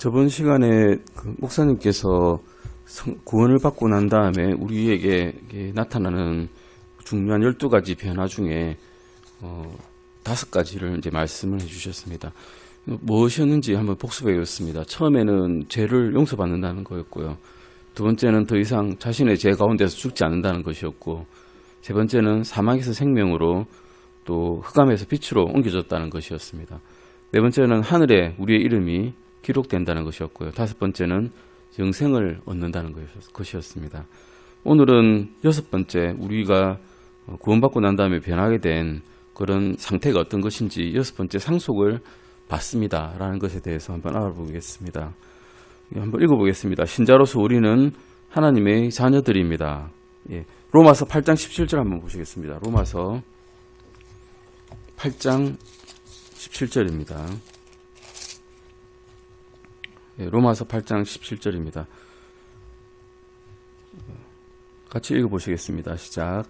저번 시간에 목사님께서 구원을 받고 난 다음에 우리에게 나타나는 중요한 12가지 변화 중에 5가지를 이제 말씀을 해주셨습니다. 무엇이었는지 한번 복습해봤습니다. 처음에는 죄를 용서받는다는 거였고요. 두 번째는 더 이상 자신의 죄 가운데서 죽지 않는다는 것이었고, 세 번째는 사망에서 생명으로, 또 흑암에서 빛으로 옮겨졌다는 것이었습니다. 네 번째는 하늘에 우리의 이름이 기록된다는 것이었고요. 다섯 번째는 영생을 얻는다는 것이었습니다. 오늘은 6번째, 우리가 구원받고 난 다음에 변하게 된 그런 상태가 어떤 것인지 6번째 상속을 받습니다 라는 것에 대해서 한번 알아보겠습니다. 한번 읽어보겠습니다. 신자로서 우리는 하나님의 자녀들입니다. 로마서 8장 17절 한번 보시겠습니다. 로마서 8장 17절입니다. 로마서 8장 17절입니다. 같이 읽어보시겠습니다. 시작.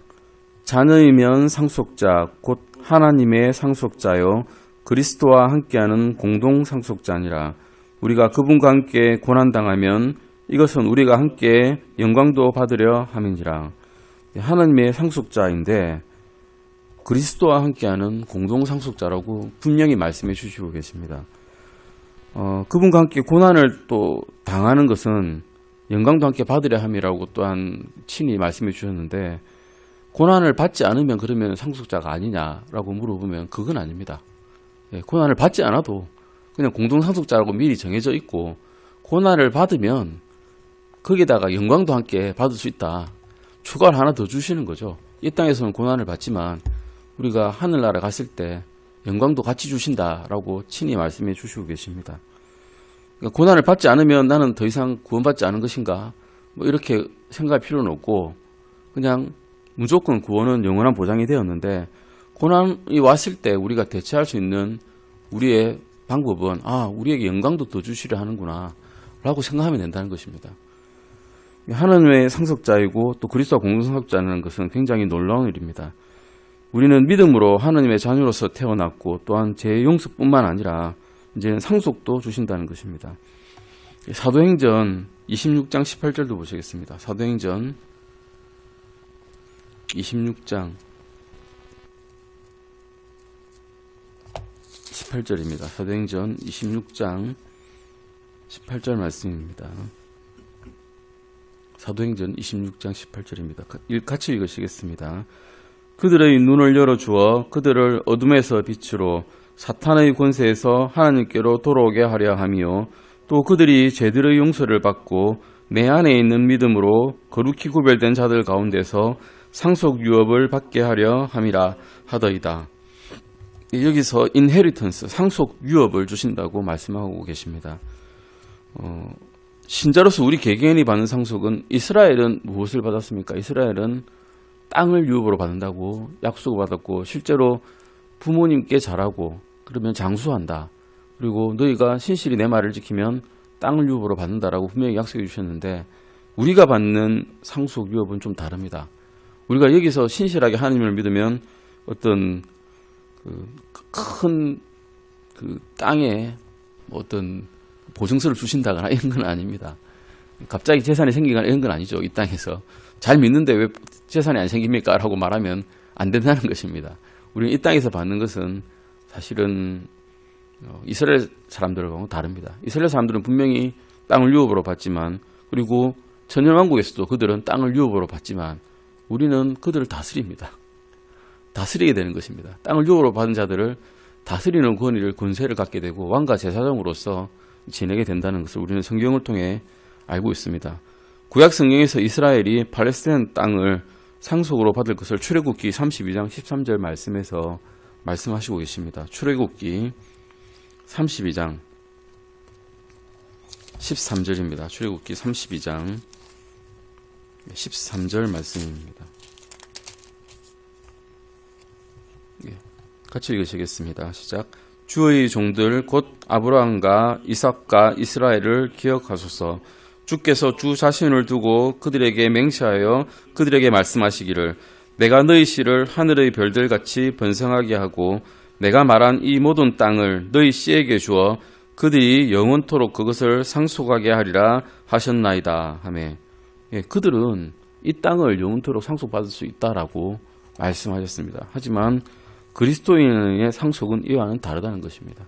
자녀이면 상속자 곧 하나님의 상속자요 그리스도와 함께하는 공동 상속자니라. 우리가 그분과 함께 고난당하면 이것은 우리가 함께 영광도 받으려 함이니라. 하나님의 상속자인데 그리스도와 함께하는 공동 상속자라고 분명히 말씀해 주시고 계십니다. 그분과 함께 고난을 또 당하는 것은 영광도 함께 받으려 함이라고 또한 친히 말씀해 주셨는데, 고난을 받지 않으면 그러면 상속자가 아니냐라고 물어보면 그건 아닙니다. 고난을 받지 않아도 그냥 공동 상속자라고 미리 정해져 있고, 고난을 받으면 거기다가 영광도 함께 받을 수 있다. 추가를 하나 더 주시는 거죠. 이 땅에서는 고난을 받지만 우리가 하늘나라 갔을 때 영광도 같이 주신다라고 친히 말씀해 주시고 계십니다. 그러니까 고난을 받지 않으면 나는 더 이상 구원받지 않은 것인가? 뭐 이렇게 생각할 필요는 없고, 그냥 무조건 구원은 영원한 보장이 되었는데, 고난이 왔을 때 우리가 대처할 수 있는 우리의 방법은 우리에게 영광도 더 주시려 하는구나 라고 생각하면 된다는 것입니다. 하나님의 상속자이고 또 그리스도와 공동상속자라는 것은 굉장히 놀라운 일입니다. 우리는 믿음으로 하나님의 자녀로서 태어났고, 또한 죄 용서뿐만 아니라 이제 상속도 주신다는 것입니다. 사도행전 26장 18절도 보시겠습니다. 사도행전 26장 18절입니다. 사도행전 26장 18절 말씀입니다. 사도행전 26장 18절입니다. 같이 읽으시겠습니다. 그들의 눈을 열어주어 그들을 어둠에서 빛으로 사탄의 권세에서 하나님께로 돌아오게 하려 하며, 또 그들이 죄들의 용서를 받고 내 안에 있는 믿음으로 거룩히 구별된 자들 가운데서 상속 유업을 받게 하려 함이라 하더이다. 여기서 인헤리턴스, 상속 유업을 주신다고 말씀하고 계십니다. 신자로서 우리 개개인이 받는 상속은, 이스라엘은 무엇을 받았습니까? 이스라엘은 땅을 유업으로 받는다고 약속을 받았고, 실제로 부모님께 잘하고 그러면 장수한다. 그리고 너희가 신실히 내 말을 지키면 땅을 유업으로 받는다라고 분명히 약속해 주셨는데, 우리가 받는 상속 유업은 좀 다릅니다. 우리가 여기서 신실하게 하나님을 믿으면 어떤 큰 땅에 어떤 보증서를 주신다거나 이런 건 아닙니다. 갑자기 재산이 생기거나 이런 건 아니죠. 이 땅에서 잘 믿는데 왜 재산이 안 생깁니까? 라고 말하면 안 된다는 것입니다. 우리는 이 땅에서 받는 것은 사실은 이스라엘 사람들하고는 다릅니다. 이스라엘 사람들은 분명히 땅을 유업으로 받지만, 그리고 천년왕국에서도 그들은 땅을 유업으로 받지만, 우리는 그들을 다스립니다. 다스리게 되는 것입니다. 땅을 유업으로 받은 자들을 다스리는 권세를 갖게 되고 왕과 제사장으로서 지내게 된다는 것을 우리는 성경을 통해 알고 있습니다. 구약 성경에서 이스라엘이 팔레스타인 땅을 상속으로 받을 것을 출애굽기 32장 13절 말씀에서 말씀하시고 계십니다. 출애굽기 32장 13절입니다. 출애굽기 32장 13절 말씀입니다. 같이 읽으시겠습니다. 시작. 주의 종들 곧 아브라함과 이삭과 이스라엘을 기억하소서. 주께서 주 자신을 두고 그들에게 맹세하여 그들에게 말씀하시기를, 내가 너희 씨를 하늘의 별들같이 번성하게 하고 내가 말한 이 모든 땅을 너희 씨에게 주어 그들이 영원토록 그것을 상속하게 하리라 하셨나이다 하매, 그들은 이 땅을 영원토록 상속받을 수 있다라고 말씀하셨습니다. 하지만 그리스도인의 상속은 이와는 다르다는 것입니다.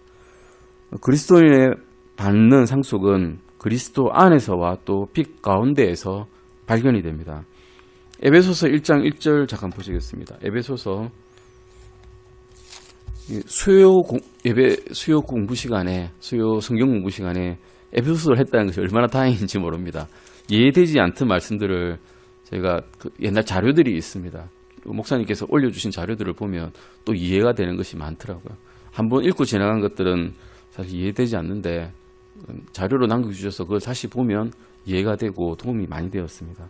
그리스도인의 받는 상속은 그리스도 안에서와 또 빛 가운데에서 발견이 됩니다. 에베소서 1장 1절 잠깐 보시겠습니다. 에베소서 수요 공부 시간에, 수요 성경 공부 시간에 에베소서를 했다는 것이 얼마나 다행인지 모릅니다. 이해되지 않던 말씀들을 제가 옛날 자료들이 있습니다. 목사님께서 올려주신 자료들을 보면 또 이해가 되는 것이 많더라고요. 한번 읽고 지나간 것들은 사실 이해되지 않는데 자료로 남겨주셔서 그걸 다시 보면 이해가 되고 도움이 많이 되었습니다.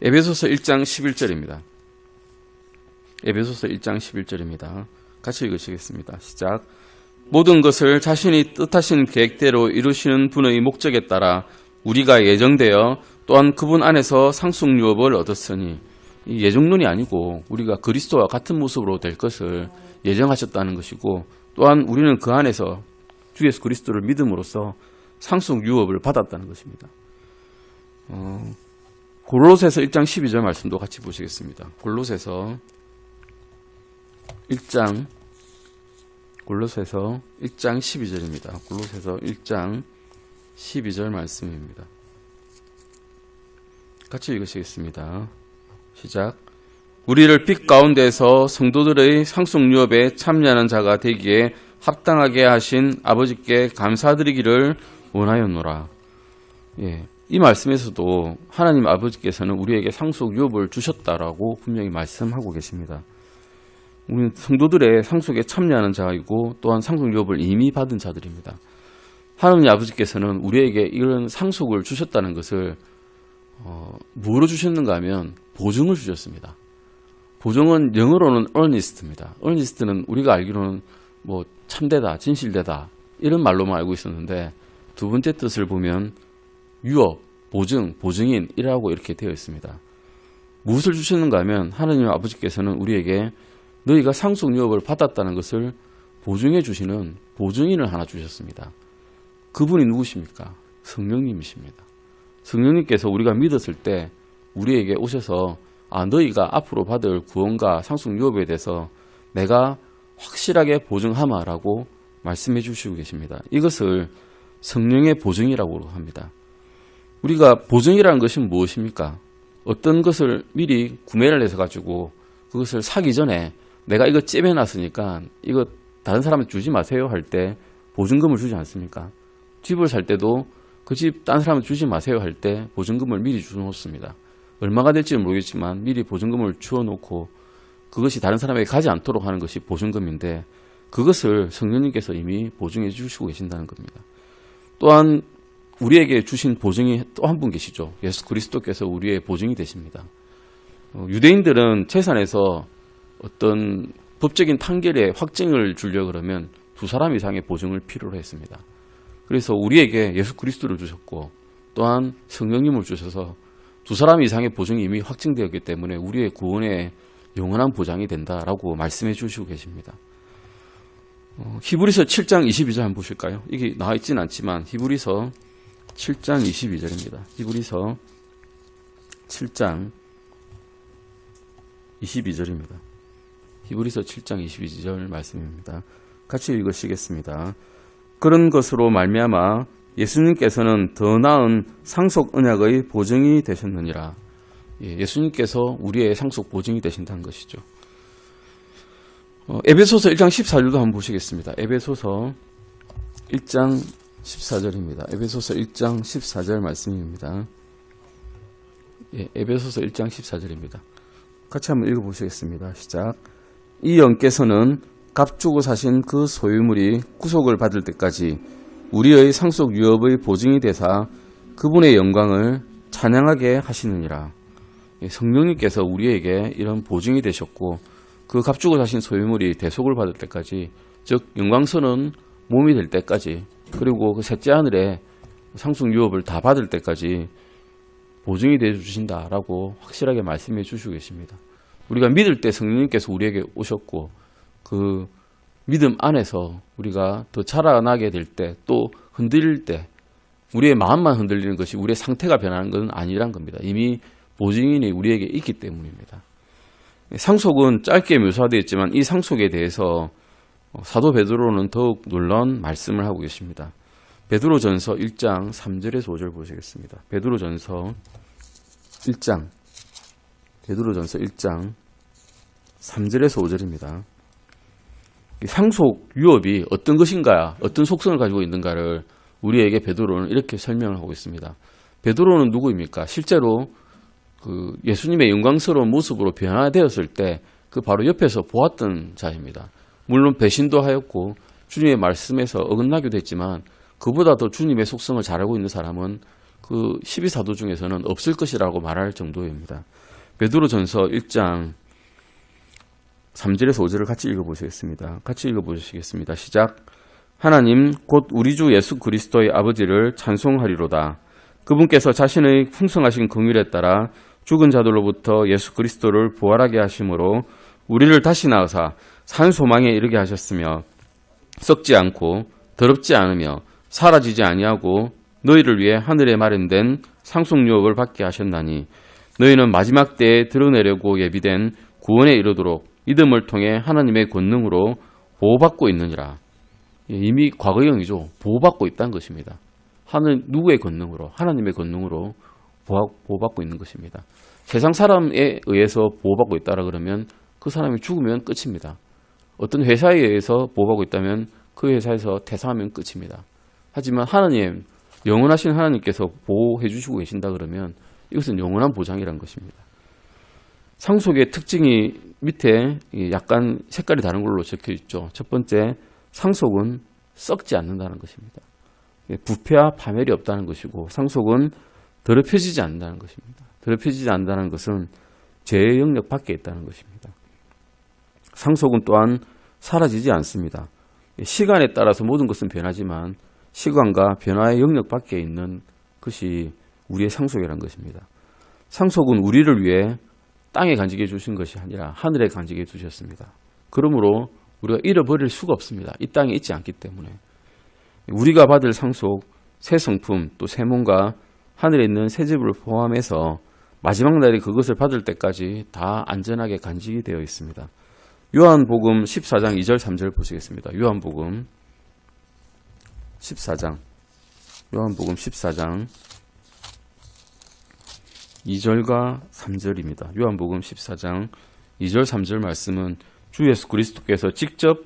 에베소서 1장 11절입니다. 에베소서 1장 11절입니다. 같이 읽으시겠습니다. 시작. 모든 것을 자신이 뜻하신 계획대로 이루시는 분의 목적에 따라 우리가 예정되어 또한 그분 안에서 상속유업을 얻었으니, 이 예정론이 아니고 우리가 그리스도와 같은 모습으로 될 것을 예정하셨다는 것이고, 또한 우리는 그 안에서 주 예수 그리스도를 믿음으로써 상속유업을 받았다는 것입니다. 골로새서 1장 12절 말씀도 같이 보시겠습니다. 골로새서 1장 12절입니다. 골로새서 1장 12절 말씀입니다. 같이 읽으시겠습니다. 시작. 우리를 빛 가운데서 성도들의 상속유업에 참여하는 자가 되기에 합당하게 하신 아버지께 감사드리기를 원하였노라. 이 말씀에서도 하나님 아버지께서는 우리에게 상속유업을 주셨다라고 분명히 말씀하고 계십니다. 우리는 성도들의 상속에 참여하는 자이고 또한 상속유업을 이미 받은 자들입니다. 하나님 아버지께서는 우리에게 이런 상속을 주셨다는 것을 뭐로 주셨는가 하면 보증을 주셨습니다. 보증은 영어로는 earnest입니다. earnest는 우리가 알기로는 뭐 참되다, 진실되다 이런 말로만 알고 있었는데, 두 번째 뜻을 보면 유업, 보증, 보증인이라고 이렇게 되어 있습니다. 무엇을 주셨는가 하면 하나님 아버지께서는 우리에게 너희가 상속유업을 받았다는 것을 보증해 주시는 보증인을 하나 주셨습니다. 그분이 누구십니까? 성령님이십니다. 성령님께서 우리가 믿었을 때 우리에게 오셔서 너희가 앞으로 받을 구원과 상속유업에 대해서 내가 확실하게 보증하마라고 말씀해 주시고 계십니다. 이것을 성령의 보증이라고 합니다. 우리가 보증이라는 것은 무엇입니까? 어떤 것을 미리 구매를 해서 가지고 그것을 사기 전에 내가 이거 찜해놨으니까 이거 다른 사람한테 주지 마세요 할 때 보증금을 주지 않습니까? 집을 살 때도 그 집 다른 사람한테 주지 마세요 할 때 보증금을 미리 주놓습니다. 얼마가 될지는 모르겠지만 미리 보증금을 주어놓고 그것이 다른 사람에게 가지 않도록 하는 것이 보증금인데, 그것을 성령님께서 이미 보증해 주시고 계신다는 겁니다. 또한 우리에게 주신 보증이 또 한 분 계시죠. 예수 그리스도께서 우리의 보증이 되십니다. 유대인들은 재산에서 어떤 법적인 판결에 확증을 주려고 그러면 두 사람 이상의 보증을 필요로 했습니다. 그래서 우리에게 예수 그리스도를 주셨고 또한 성령님을 주셔서 두 사람 이상의 보증이 이미 확증되었기 때문에 우리의 구원에 영원한 보장이 된다라고 말씀해 주시고 계십니다. 히브리서 7장 22절 한번 보실까요? 이게 나와 있지는 않지만 히브리서 7장 22절입니다. 히브리서 7장 22절입니다. 히브리서 7장 22절 말씀입니다. 같이 읽으시겠습니다. 그런 것으로 말미암아 예수님께서는 더 나은 상속 언약의 보증이 되셨느니라. 예수님께서 우리의 상속 보증이 되신다는 것이죠. 에베소서 1장 14절도 한번 보시겠습니다. 에베소서 1장 14절입니다. 에베소서 1장 14절 말씀입니다. 에베소서 1장 14절입니다. 같이 한번 읽어보시겠습니다. 시작. 이 영께서는 값 주고 사신 그 소유물이 구속을 받을 때까지 우리의 상속 유업의 보증이 되사 그분의 영광을 찬양하게 하시느니라. 성령님께서 우리에게 이런 보증이 되셨고 그 값 주고 사신 소유물이 대속을 받을 때까지, 즉 영광스러운 몸이 될 때까지, 그리고 그 셋째 하늘에 상속 유업을 다 받을 때까지 보증이 되어 주신다라고 확실하게 말씀해 주시고 계십니다. 우리가 믿을 때 성령님께서 우리에게 오셨고 그 믿음 안에서 우리가 더 자라나게 될 때 또 흔들릴 때 우리의 마음만 흔들리는 것이 우리의 상태가 변하는 것은 아니란 겁니다. 이미 보증인이 우리에게 있기 때문입니다. 상속은 짧게 묘사되어 있지만 이 상속에 대해서 사도 베드로는 더욱 놀라운 말씀을 하고 계십니다. 베드로전서 1장 3절에서 5절 보시겠습니다. 베드로전서 1장 3절에서 5절입니다. 상속 유업이 어떤 것인가, 어떤 속성을 가지고 있는가를 우리에게 베드로는 이렇게 설명을 하고 있습니다. 베드로는 누구입니까? 실제로 그 예수님의 영광스러운 모습으로 변화되었을 때 그 바로 옆에서 보았던 자입니다. 물론 배신도 하였고 주님의 말씀에서 어긋나기도 했지만 그보다 더 주님의 속성을 잘 알고 있는 사람은 그 12사도 중에서는 없을 것이라고 말할 정도입니다. 베드로전서 1장 3절에서 5절을 같이 읽어보시겠습니다. 같이 읽어보시겠습니다. 시작. 하나님 곧 우리 주 예수 그리스도의 아버지를 찬송하리로다. 그분께서 자신의 풍성하신 긍휼에 따라 죽은 자들로부터 예수 그리스도를 부활하게 하심으로 우리를 다시 낳으사 산 소망에 이르게 하셨으며 썩지 않고 더럽지 않으며 사라지지 아니하고 너희를 위해 하늘에 마련된 상속유업을 받게 하셨나니 너희는 마지막 때에 드러내려고 예비된 구원에 이르도록 믿음을 통해 하나님의 권능으로 보호받고 있느니라. 이미 과거형이죠. 보호받고 있다는 것입니다. 누구의 권능으로? 하나님의 권능으로 보호받고 있는 것입니다. 세상 사람에 의해서 보호받고 있다라 그러면 그 사람이 죽으면 끝입니다. 어떤 회사에 의해서 보호받고 있다면 그 회사에서 퇴사하면 끝입니다. 하지만 하나님, 영원하신 하나님께서 보호해 주시고 계신다 그러면 이것은 영원한 보장이라는 것입니다. 상속의 특징이 밑에 약간 색깔이 다른 걸로 적혀 있죠. 첫 번째, 상속은 썩지 않는다는 것입니다. 부패와 파멸이 없다는 것이고 상속은 더럽혀지지 않는다는 것입니다. 더럽혀지지 않는다는 것은 죄의 영역 밖에 있다는 것입니다. 상속은 또한 사라지지 않습니다. 시간에 따라서 모든 것은 변하지만 시간과 변화의 영역 밖에 있는 것이 우리의 상속이라는 것입니다. 상속은 우리를 위해 땅에 간직해 주신 것이 아니라 하늘에 간직해 주셨습니다. 그러므로 우리가 잃어버릴 수가 없습니다. 이 땅에 있지 않기 때문에. 우리가 받을 상속, 새 성품, 또 새 몸과 하늘에 있는 새 집을 포함해서 마지막 날에 그것을 받을 때까지 다 안전하게 간직이 되어 있습니다. 요한복음 14장 2절 3절 보시겠습니다. 요한복음 14장 2절과 3절입니다. 요한복음 14장 2절 3절 말씀은 주 예수 그리스도께서 직접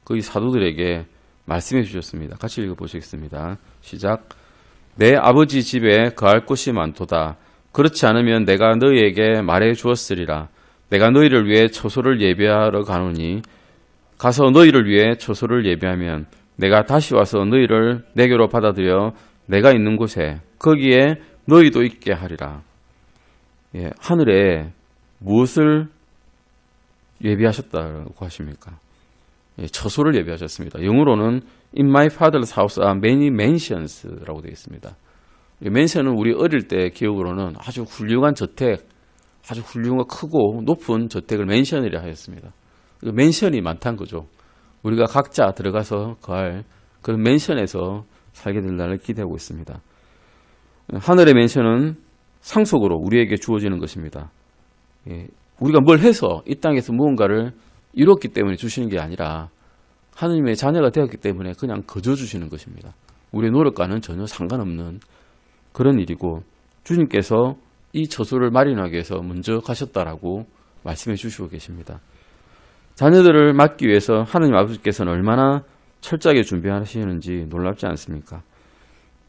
그의 사도들에게 말씀해 주셨습니다. 같이 읽어보시겠습니다. 시작. 내 아버지 집에 거할 곳이 많도다. 그렇지 않으면 내가 너희에게 말해 주었으리라. 내가 너희를 위해 처소를 예비하러 가노니 가서 너희를 위해 처소를 예비하면 내가 다시 와서 너희를 내게로 받아들여 내가 있는 곳에 거기에 너희도 있게 하리라. 예, 하늘에 무엇을 예비하셨다고 하십니까? 예, 처소를 예비하셨습니다. 영어로는 In my father's house are many mansions라고 되어 있습니다. 맨션은 우리 어릴 때 기억으로는 아주 훌륭한 저택, 아주 훌륭한 크고 높은 저택을 맨션이라 하였습니다. 맨션이 많다는 거죠. 우리가 각자 들어가서 거할 그런 맨션에서 살게 될 날을 기대하고 있습니다. 하늘의 맨션은 상속으로 우리에게 주어지는 것입니다. 예, 우리가 뭘 해서 이 땅에서 무언가를 이뤘기 때문에 주시는 게 아니라 하느님의 자녀가 되었기 때문에 그냥 거저 주시는 것입니다. 우리의 노력과는 전혀 상관없는 그런 일이고 주님께서 이 처소를 마련하기 위해서 먼저 가셨다라고 말씀해 주시고 계십니다. 자녀들을 맡기 위해서 하느님 아버지께서는 얼마나 철저하게 준비하시는지 놀랍지 않습니까?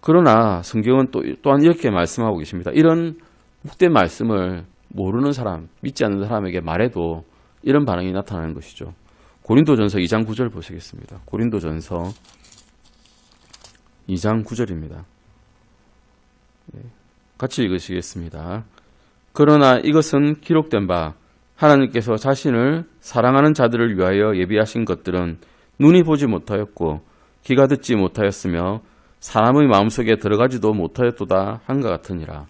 그러나 성경은 또한 이렇게 말씀하고 계십니다. 이런 복된 말씀을 모르는 사람, 믿지 않는 사람에게 말해도 이런 반응이 나타나는 것이죠. 고린도전서 2장 9절 보시겠습니다. 고린도전서 2장 9절입니다. 같이 읽으시겠습니다. 그러나 이것은 기록된 바 하나님께서 자신을 사랑하는 자들을 위하여 예비하신 것들은 눈이 보지 못하였고 귀가 듣지 못하였으며 사람의 마음속에 들어가지도 못하였도다 한것 같으니라.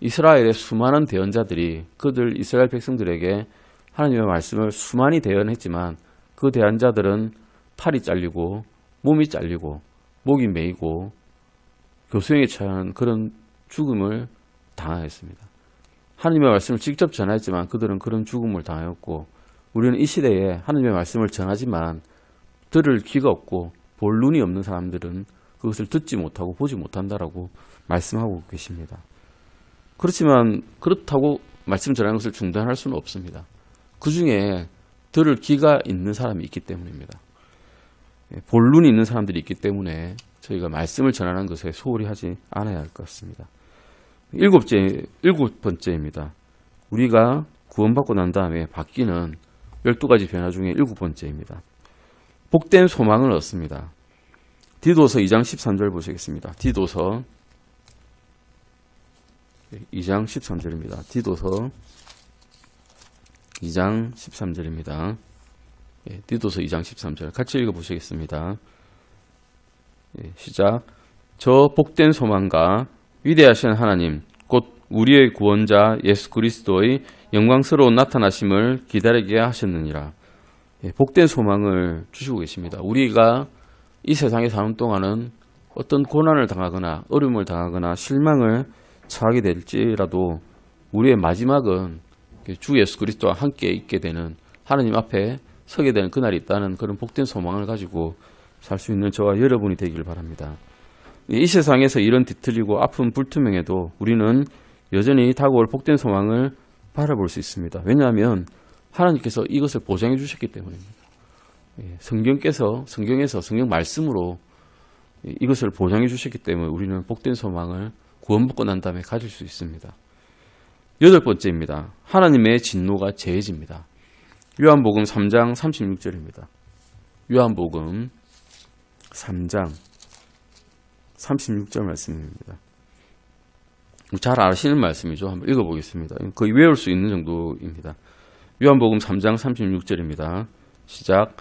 이스라엘의 수많은 대언자들이 그들 이스라엘 백성들에게 하나님의 말씀을 수많이 대언했지만 그 대언자들은 팔이 잘리고 몸이 잘리고 목이 메이고 교수형에 처한 그런 죽음을 당하였습니다. 하나님의 말씀을 직접 전하였지만 그들은 그런 죽음을 당하였고, 우리는 이 시대에 하나님의 말씀을 전하지만 들을 귀가 없고 볼 눈이 없는 사람들은 그것을 듣지 못하고 보지 못한다라고 말씀하고 계십니다. 그렇지만 그렇다고 말씀 전하는 것을 중단할 수는 없습니다. 그 중에 들을 귀가 있는 사람이 있기 때문입니다. 볼 눈이 있는 사람들이 있기 때문에 저희가 말씀을 전하는 것에 소홀히 하지 않아야 할 것 같습니다. 일곱 번째입니다. 우리가 구원받고 난 다음에 바뀌는 12가지 변화 중에 7번째입니다. 복된 소망을 얻습니다. 디도서 2장 13절 보시겠습니다. 디도서 2장 13절입니다. 디도서 2장 13절입니다. 디도서 2장 13절 같이 읽어보시겠습니다. 시작. 저 복된 소망과 위대하신 하나님 곧 우리의 구원자 예수 그리스도의 영광스러운 나타나심을 기다리게 하셨느니라. 복된 소망을 주시고 계십니다. 우리가 이 세상에 사는 동안은 어떤 고난을 당하거나 어려움을 당하거나 실망을 처하게 될지라도 우리의 마지막은 주 예수 그리스도와 함께 있게 되는, 하나님 앞에 서게 되는 그날이 있다는 그런 복된 소망을 가지고 살 수 있는 저와 여러분이 되기를 바랍니다. 이 세상에서 이런 뒤틀리고 아픈 불투명해도 우리는 여전히 다가올 복된 소망을 바라볼 수 있습니다. 왜냐하면 하나님께서 이것을 보장해 주셨기 때문입니다. 성경에서 성경 말씀으로 이것을 보장해 주셨기 때문에 우리는 복된 소망을 구원받고 난 다음에 가질 수 있습니다. 8번째입니다. 하나님의 진노가 제해집니다. 요한복음 3장 36절입니다. 요한복음 3장 36절 말씀입니다. 잘 아시는 말씀이죠. 한번 읽어보겠습니다. 거의 외울 수 있는 정도입니다. 요한복음 3장 36절입니다. 시작.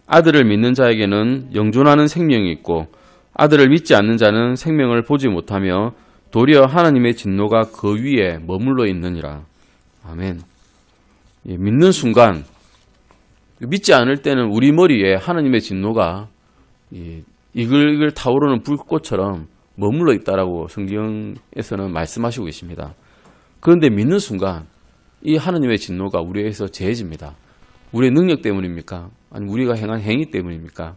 아들을 믿는 자에게는 영존하는 생명이 있고 아들을 믿지 않는 자는 생명을 보지 못하며 도리어 하나님의 진노가 그 위에 머물러 있느니라. 아멘. 믿는 순간, 믿지 않을 때는 우리 머리에 하나님의 진노가 이글이글 타오르는 불꽃처럼 머물러 있다라고 성경에서는 말씀하시고 계십니다. 그런데 믿는 순간 이 하나님의 진노가 우리에게서 제해집니다. 우리의 능력 때문입니까? 아니면 우리가 행한 행위 때문입니까?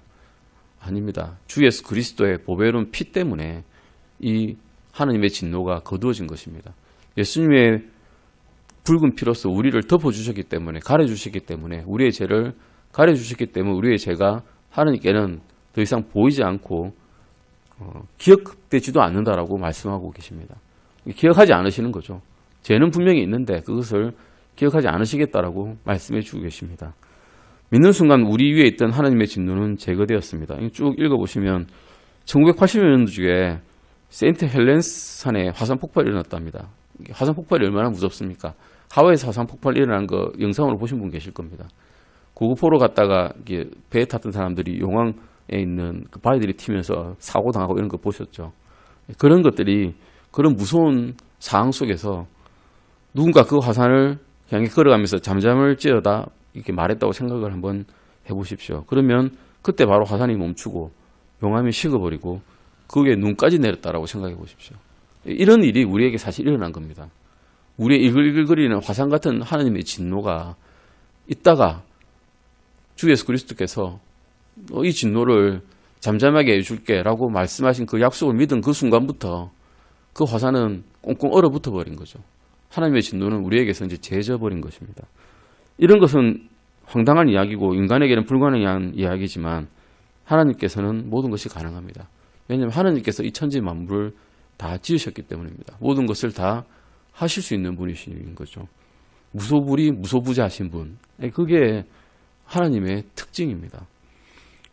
아닙니다. 주 예수 그리스도의 보배로운 피 때문에 이 하나님의 진노가 거두어진 것입니다. 예수님의 붉은 피로서 우리를 덮어주셨기 때문에, 가려주셨기 때문에, 우리의 죄를 가려주셨기 때문에 우리의 죄가 하나님께는 더 이상 보이지 않고 기억되지도 않는다라고 말씀하고 계십니다. 기억하지 않으시는 거죠. 죄는 분명히 있는데 그것을 기억하지 않으시겠다라고 말씀해 주고 계십니다. 믿는 순간 우리 위에 있던 하나님의 진노는 제거되었습니다. 쭉 읽어보시면 1980년도 중에 세인트 헬렌스 산에 화산 폭발이 일어났답니다. 화산 폭발이 얼마나 무섭습니까? 하와이에서 화산 폭발 일어난 거 영상으로 보신 분 계실 겁니다. 고구포로 갔다가 배에 탔던 사람들이 용왕에 있는 그 바위들이 튀면서 사고 당하고 이런 거 보셨죠? 그런 것들이, 그런 무서운 상황 속에서 누군가 그 화산을 향해 걸어가면서 잠잠을 찌어다 이렇게 말했다고 생각을 한번 해보십시오. 그러면 그때 바로 화산이 멈추고 용암이 식어버리고 그게 눈까지 내렸다라고 생각해 보십시오. 이런 일이 우리에게 사실 일어난 겁니다. 우리의 이글이글거리는 화산 같은 하나님의 진노가 있다가 주 예수 그리스도께서 이 진노를 잠잠하게 해줄게 라고 말씀하신 그 약속을 믿은 그 순간부터 그 화산은 꽁꽁 얼어붙어 버린 거죠. 하나님의 진노는 우리에게서 이제 제해져 버린 것입니다. 이런 것은 황당한 이야기고 인간에게는 불가능한 이야기지만 하나님께서는 모든 것이 가능합니다. 왜냐하면 하나님께서 이 천지 만물을 다 지으셨기 때문입니다. 모든 것을 다 하실 수 있는 분이신 거죠. 무소부지하신 분. 그게 하나님의 특징입니다.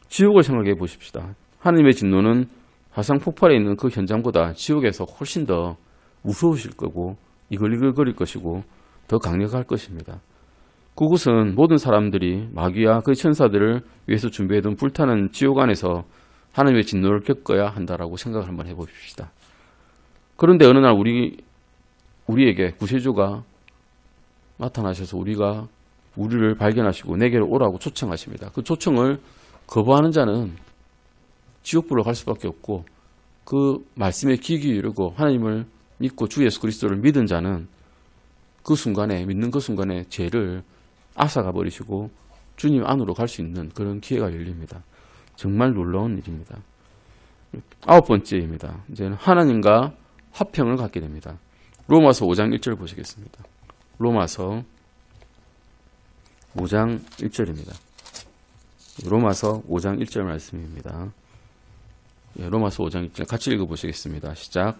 지옥을 생각해 보십시다. 하나님의 진노는 화산 폭발에 있는 그 현장보다 지옥에서 훨씬 더 무서우실 거고 이글이글거릴 것이고 더 강력할 것입니다. 그곳은 모든 사람들이 마귀와 그의 천사들을 위해서 준비해둔 불타는 지옥 안에서 하나님의 진노를 겪어야 한다라고 생각을 한번 해봅시다. 그런데 어느 날 우리에게 구세주가 나타나셔서 우리를 발견하시고 내게로 오라고 초청하십니다. 그 초청을 거부하는 자는 지옥불로 갈 수밖에 없고 그 말씀에 귀 기울이고 하나님을 믿고 주 예수 그리스도를 믿은 자는 그 순간에, 믿는 그 순간에 죄를 앗아가 버리시고 주님 안으로 갈 수 있는 그런 기회가 열립니다. 정말 놀라운 일입니다. 9번째입니다. 이제는 하나님과 화평을 갖게 됩니다. 로마서 5장 1절 보시겠습니다. 로마서 5장 1절입니다. 로마서 5장 1절 말씀입니다. 로마서 5장 1절 같이 읽어보시겠습니다. 시작.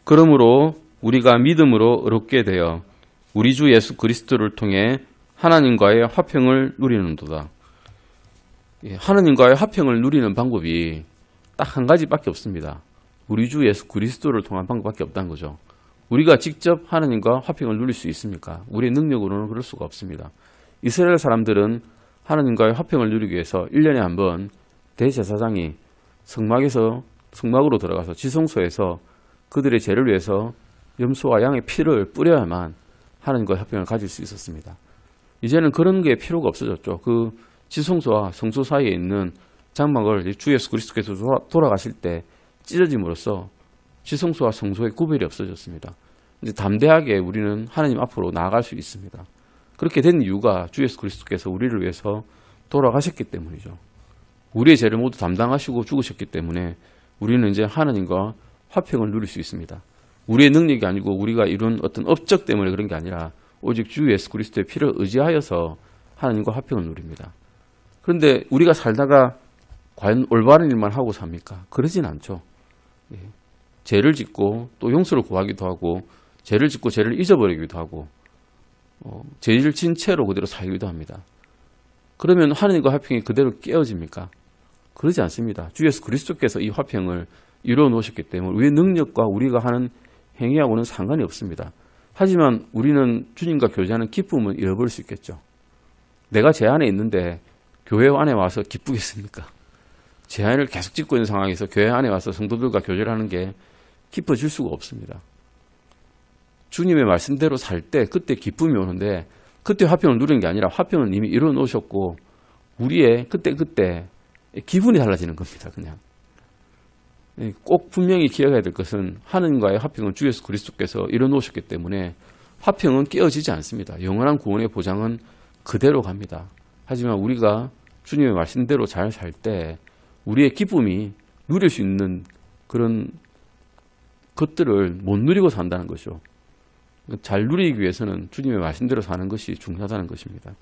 그러므로 우리가 믿음으로 의롭게 되어 우리 주 예수 그리스도를 통해 하나님과의 화평을 누리는도다. 하나님과의 화평을 누리는 방법이 딱 한 가지밖에 없습니다. 우리 주 예수 그리스도를 통한 방법밖에 없다는 거죠. 우리가 직접 하나님과 화평을 누릴 수 있습니까? 우리의 능력으로는 그럴 수가 없습니다. 이스라엘 사람들은 하나님과의 화평을 누리기 위해서 1년에 한 번 대제사장이 성막으로 들어가서 지성소에서 그들의 죄를 위해서 염소와 양의 피를 뿌려야만 하나님과의 화평을 가질 수 있었습니다. 이제는 그런 게 필요가 없어졌죠. 그 지성소와 성소 사이에 있는 장막을 주 예수 그리스도께서 돌아가실 때 찢어짐으로써 지성소와 성소의 구별이 없어졌습니다. 이제 담대하게 우리는 하나님 앞으로 나아갈 수 있습니다. 그렇게 된 이유가 주 예수 그리스도께서 우리를 위해서 돌아가셨기 때문이죠. 우리의 죄를 모두 담당하시고 죽으셨기 때문에 우리는 이제 하나님과 화평을 누릴 수 있습니다. 우리의 능력이 아니고 우리가 이룬 어떤 업적 때문에 그런 게 아니라 오직 주 예수 그리스도의 피를 의지하여서 하나님과 화평을 누립니다. 그런데 우리가 살다가 과연 올바른 일만 하고 삽니까? 그러진 않죠. 죄를 짓고 또 용서를 구하기도 하고 죄를 짓고 죄를 잊어버리기도 하고 죄를 진 채로 그대로 살기도 합니다. 그러면 하나님과 화평이 그대로 깨어집니까? 그러지 않습니다. 주 예수 그리스도께서 이 화평을 이루어 놓으셨기 때문에 우리의 능력과 우리가 하는 행위하고는 상관이 없습니다. 하지만 우리는 주님과 교제하는 기쁨은 잃어버릴 수 있겠죠. 내가 제 안에 있는데 교회 안에 와서 기쁘겠습니까? 제 안을 계속 짓고 있는 상황에서 교회 안에 와서 성도들과 교제를 하는 게 기뻐질 수가 없습니다. 주님의 말씀대로 살 때 그때 기쁨이 오는데 그때 화평을 누리는 게 아니라 화평은 이미 이루어 놓으셨고 우리의 그때 기분이 달라지는 겁니다. 그냥 꼭 분명히 기억해야 될 것은 하나님과의 화평은 주 예수 그리스도께서 이루어 놓으셨기 때문에 화평은 깨어지지 않습니다. 영원한 구원의 보장은 그대로 갑니다. 하지만 우리가 주님의 말씀대로 잘 살 때 우리의 기쁨이 누릴 수 있는 그런 것들을 못 누리고 산다는 거죠. 잘 누리기 위해서는 주님의 말씀대로 사는 것이 중요하다는 것입니다.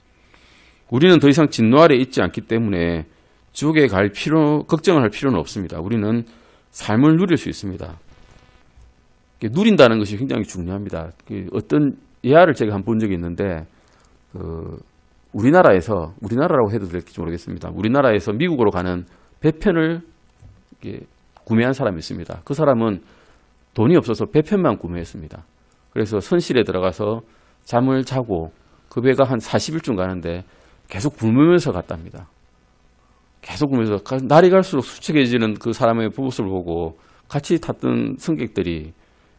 우리는 더 이상 진노 아래 있지 않기 때문에 지옥에 걱정을 할 필요는 없습니다. 우리는 삶을 누릴 수 있습니다. 누린다는 것이 굉장히 중요합니다. 어떤 예화를 제가 한번 본 적이 있는데 우리나라라고 해도 될지 모르겠습니다. 우리나라에서 미국으로 가는 배편을 구매한 사람이 있습니다. 그 사람은 돈이 없어서 배편만 구매했습니다. 그래서 선실에 들어가서 잠을 자고 그 배가 한 40일쯤 가는데 계속 굶으면서 갔답니다. 계속 굶으면서 날이 갈수록 수척해지는 그 사람의 모습을 보고 같이 탔던 승객들이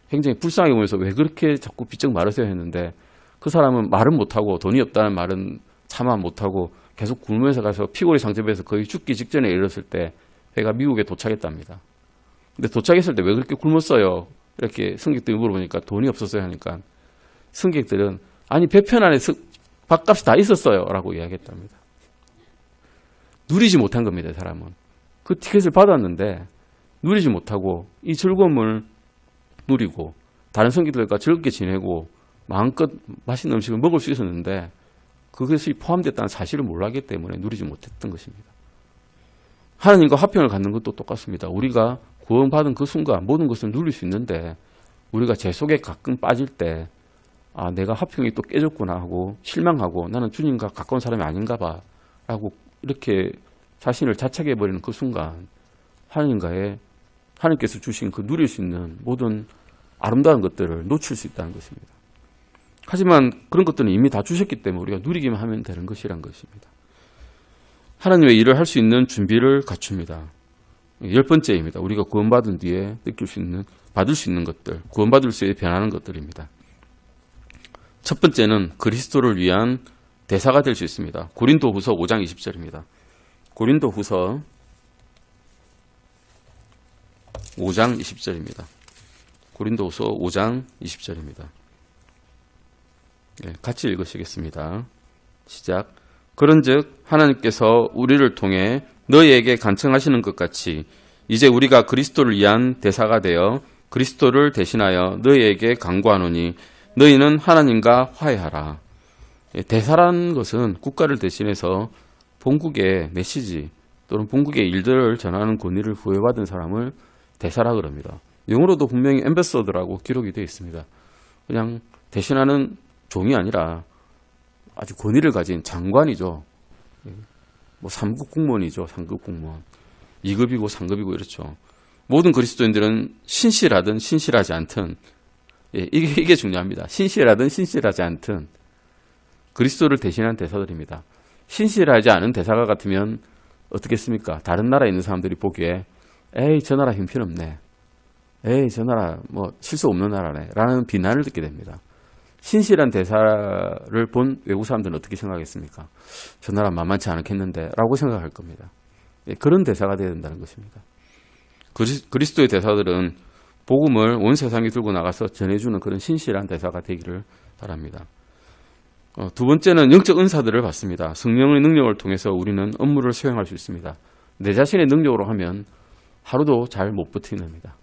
굉장히 불쌍하게 보면서 왜 그렇게 자꾸 비쩍 마르세요 했는데 그 사람은 말은 못하고 돈이 없다는 말은 차마 못하고 계속 굶으면서 가서 피골이 상접해서 거의 죽기 직전에 이르렀을 때 배가 미국에 도착했답니다. 근데 도착했을 때 왜 그렇게 굶었어요? 이렇게 승객들이 물어보니까 돈이 없었어요 하니까 승객들은 아니 배편 안에 밥값이 다 있었어요 라고 이야기했답니다. 누리지 못한 겁니다. 사람은. 그 티켓을 받았는데 누리지 못하고 이 즐거움을 누리고 다른 승객들과 즐겁게 지내고 마음껏 맛있는 음식을 먹을 수 있었는데 그것이 포함됐다는 사실을 몰랐기 때문에 누리지 못했던 것입니다. 하나님과 화평을 갖는 것도 똑같습니다. 우리가 구원받은 그 순간 모든 것을 누릴 수 있는데 우리가 죄 속에 가끔 빠질 때 내가 화평이 또 깨졌구나 하고 실망하고 나는 주님과 가까운 사람이 아닌가 봐 라고 이렇게 자신을 자책해버리는 그 순간 하나님께서 주신 그 누릴 수 있는 모든 아름다운 것들을 놓칠 수 있다는 것입니다. 하지만 그런 것들은 이미 다 주셨기 때문에 우리가 누리기만 하면 되는 것이란 것입니다. 하나님의 일을 할 수 있는 준비를 갖춥니다. 10번째입니다. 우리가 구원받은 뒤에 받을 수 있는 것들, 구원받을 수 있게 변하는 것들입니다. 첫 번째는 그리스도를 위한 대사가 될 수 있습니다. 고린도후서 5장 20절입니다. 고린도후서 5장 20절입니다. 고린도후서 5장 20절입니다. 같이 읽으시겠습니다. 시작. 그런즉 하나님께서 우리를 통해 너희에게 간청하시는 것 같이 이제 우리가 그리스도를 위한 대사가 되어 그리스도를 대신하여 너희에게 간구하노니 너희는 하나님과 화해하라. 대사라는 것은 국가를 대신해서 본국의 메시지 또는 본국의 일들을 전하는 권위를 부여받은 사람을 대사라 그럽니다. 영어로도 분명히 엠베서더라고 기록이 되어 있습니다. 그냥 대신하는 종이 아니라 아주 권위를 가진 장관이죠. 뭐 3급 공무원이죠. 3급 공무원. 2급이고 3급이고 이렇죠. 모든 그리스도인들은 신실하든 신실하지 않든 이게 중요합니다. 신실하든 신실하지 않든 그리스도를 대신한 대사들입니다. 신실하지 않은 대사가 같으면 어떻겠습니까? 다른 나라에 있는 사람들이 보기에 에이 저 나라 형편없네. 에이 저 나라 뭐 실수 없는 나라네 라는 비난을 듣게 됩니다. 신실한 대사를 본 외국 사람들은 어떻게 생각하겠습니까? 저 나라 만만치 않겠는데 라고 생각할 겁니다. 그런 대사가 되어야 된다는 것입니다. 그리스도의 대사들은 복음을 온 세상에 들고 나가서 전해주는 그런 신실한 대사가 되기를 바랍니다. 두 번째는 영적 은사들을 받습니다. 성령의 능력을 통해서 우리는 업무를 수행할 수 있습니다. 내 자신의 능력으로 하면 하루도 잘 못 버티냅니다.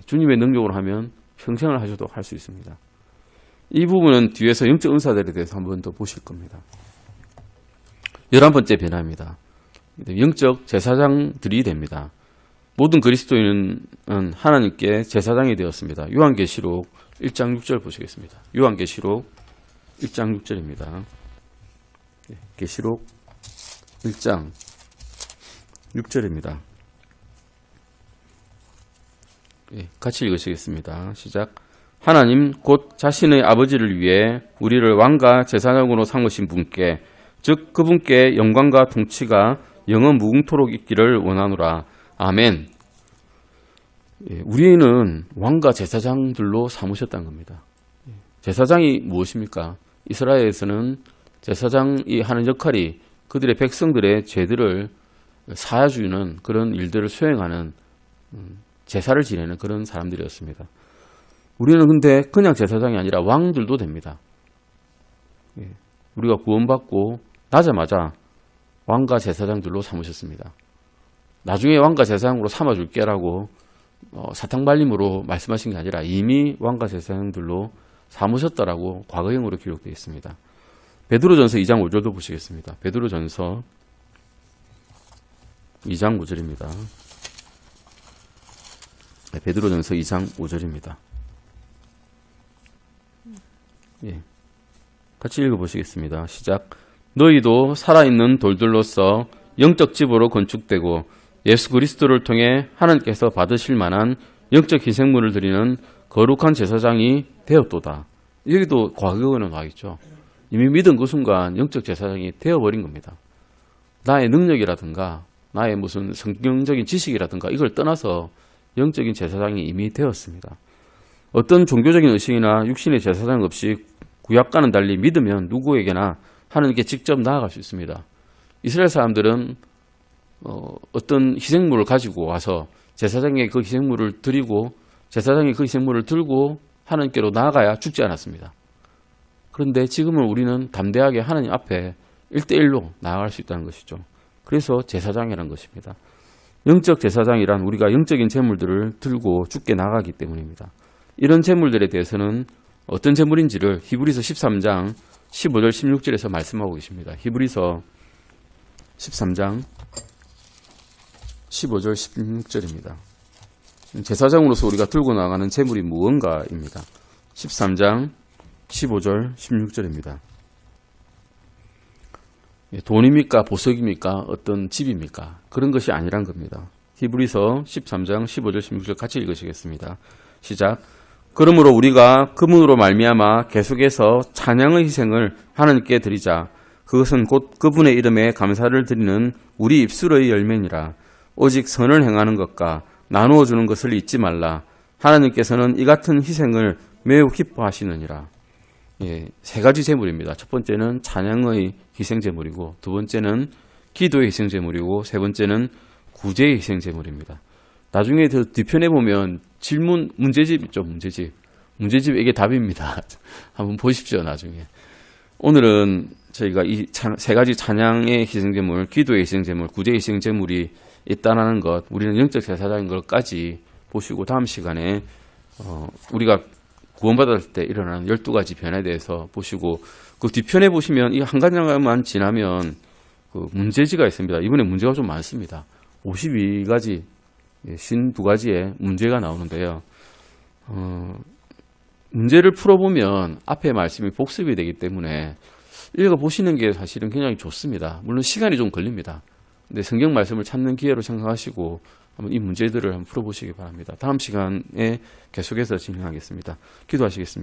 주님의 능력으로 하면 평생을 하셔도 할 수 있습니다. 이 부분은 뒤에서 영적 은사들에 대해서 한 번 더 보실 겁니다. 11번째 변화입니다. 영적 제사장들이 됩니다. 모든 그리스도인은 하나님께 제사장이 되었습니다. 요한계시록 1장 6절 보시겠습니다. 요한계시록 1장 6절입니다. 계시록 1장 6절입니다. 같이 읽으시겠습니다. 시작. 하나님 곧 자신의 아버지를 위해 우리를 왕과 제사장으로 삼으신 분께 즉 그분께 영광과 통치가 영원 무궁토록 있기를 원하노라. 아멘. 우리는 왕과 제사장들로 삼으셨다는 겁니다. 제사장이 무엇입니까? 이스라엘에서는 제사장이 하는 역할이 그들의 백성들의 죄들을 사해주는 그런 일들을 수행하는 제사를 지내는 그런 사람들이었습니다. 우리는 근데 그냥 제사장이 아니라 왕들도 됩니다. 우리가 구원받고 나자마자 왕과 제사장들로 삼으셨습니다. 나중에 왕과 제사장으로 삼아줄게라고 사탕발림으로 말씀하신 게 아니라 이미 왕과 제사장들로 삼으셨다라고 과거형으로 기록되어 있습니다. 베드로전서 2장 5절도 보시겠습니다. 베드로전서 2장 5절입니다. 베드로전서 2장 5절입니다. 같이 읽어보시겠습니다. 시작. 너희도 살아있는 돌들로서 영적 집으로 건축되고 예수 그리스도를 통해 하나님께서 받으실 만한 영적 희생물을 드리는 거룩한 제사장이 되었도다. 여기도 과거어는 와 있죠. 이미 믿은 그 순간 영적 제사장이 되어버린 겁니다. 나의 능력이라든가 나의 무슨 성경적인 지식이라든가 이걸 떠나서 영적인 제사장이 이미 되었습니다. 어떤 종교적인 의식이나 육신의 제사장 없이 구약과는 달리 믿으면 누구에게나 하나님께 직접 나아갈 수 있습니다. 이스라엘 사람들은 어떤 희생물을 가지고 와서 제사장에게 그 희생물을 드리고 제사장이 그 희생물을 들고 하나님께로 나아가야 죽지 않았습니다. 그런데 지금은 우리는 담대하게 하나님 앞에 1대1로 나아갈 수 있다는 것이죠. 그래서 제사장이라는 것입니다. 영적 제사장이란 우리가 영적인 제물들을 들고 죽게 나가기 때문입니다. 이런 제물들에 대해서는 어떤 제물인지를 히브리서 13장 15절 16절에서 말씀하고 계십니다. 히브리서 13장 15절 16절입니다. 제사장으로서 우리가 들고 나가는 제물이 무언가입니다. 13장 15절 16절입니다. 돈입니까? 보석입니까? 어떤 집입니까? 그런 것이 아니란 겁니다. 히브리서 13장 15절 16절 같이 읽으시겠습니다. 시작. 그러므로 우리가 그분으로 말미암아 계속해서 찬양의 희생을 하나님께 드리자. 그것은 곧 그분의 이름에 감사를 드리는 우리 입술의 열매니라. 오직 선을 행하는 것과 나누어 주는 것을 잊지 말라. 하나님께서는 이 같은 희생을 매우 기뻐하시느니라. 세 가지 제물입니다. 첫 번째는 찬양의 희생 제물이고, 두 번째는 기도의 희생 제물이고, 세 번째는 구제의 희생 제물입니다. 나중에 더 뒤편에 보면 질문, 문제집 있죠, 문제집. 문제집 이게 답입니다. 한번 보십시오, 나중에. 오늘은 저희가 이 세 가지 찬양의 희생제물, 기도의 희생제물, 구제의 희생제물이 있다는 것, 우리는 영적 제사장인 것까지 보시고 다음 시간에 우리가 구원받을 때 일어나는 12가지 변화에 대해서 보시고 그 뒤편에 보시면 이 한 가지만 지나면 그 문제지가 있습니다. 이번에 문제가 좀 많습니다. 52가지, 52가지의 문제가 나오는데요. 문제를 풀어보면 앞에 말씀이 복습이 되기 때문에 읽어보시는 게 사실은 굉장히 좋습니다. 물론 시간이 좀 걸립니다. 근데 성경 말씀을 찾는 기회로 생각하시고 한번 이 문제들을 한번 풀어보시기 바랍니다. 다음 시간에 계속해서 진행하겠습니다. 기도하시겠습니다.